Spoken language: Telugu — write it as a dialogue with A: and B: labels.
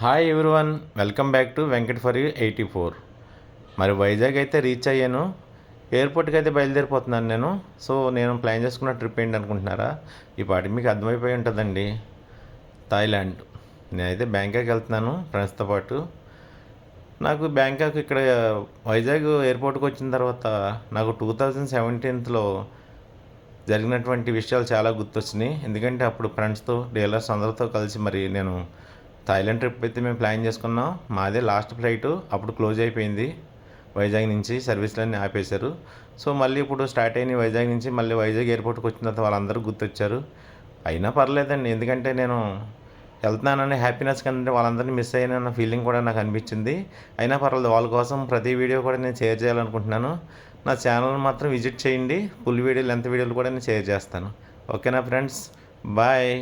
A: Hi everyone, welcome back to Venkat for you 84. మరి వైజాగ్ అయితే రీచ్ అయ్యాను. ఎయిర్పోర్ట్కి అయితే బయలుదేరిపోతున్నాను నేను. సో నేను ప్లాన్ చేసుకున్న ట్రిప్ ఏంటి అనుకుంటున్నారా? ఈ పాటి మీకు అర్థమైపోయి ఉంటుందండి. థాయిలాండ్. నేనైతే బ్యాంకాక్ వెళ్తున్నాను ఫ్రెండ్స్తో పాటు. నాకు బ్యాంకాక్ ఇక్కడ వైజాగ్ ఎయిర్పోర్ట్కి వచ్చిన తర్వాత నాకు 2017లో జరిగినటువంటి విషయాలు చాలా గుర్తొచ్చినాయి. ఎందుకంటే అప్పుడు ఫ్రెండ్స్తో డీలర్స్ అందరితో కలిసి మరి నేను థాయిలాండ్ ట్రిప్ అయితే మేము ప్లాన్ చేసుకున్నాం. మాదే లాస్ట్ ఫ్లైట్, అప్పుడు క్లోజ్ అయిపోయింది. వైజాగ్ నుంచి సర్వీస్లన్నీ ఆపేశారు. సో మళ్ళీ ఇప్పుడు స్టార్ట్ అయిన వైజాగ్ నుంచి మళ్ళీ వైజాగ్ ఎయిర్పోర్ట్కి వచ్చిన తర్వాత వాళ్ళందరూ గుర్తొచ్చారు. అయినా పర్లేదండి, ఎందుకంటే నేను వెళ్తున్నానని హ్యాపీనెస్ కంటే వాళ్ళందరినీ మిస్ అయ్యానన్న ఫీలింగ్ కూడా నాకు అనిపించింది. అయినా పర్లేదు, వాళ్ళ కోసం ప్రతి వీడియో కూడా నేను షేర్ చేయాలనుకుంటున్నాను. నా ఛానల్ మాత్రం విజిట్ చేయండి. ఫుల్ వీడియోలు, లెంత్ వీడియోలు కూడా నేను షేర్ చేస్తాను. ఓకేనా ఫ్రెండ్స్, బాయ్.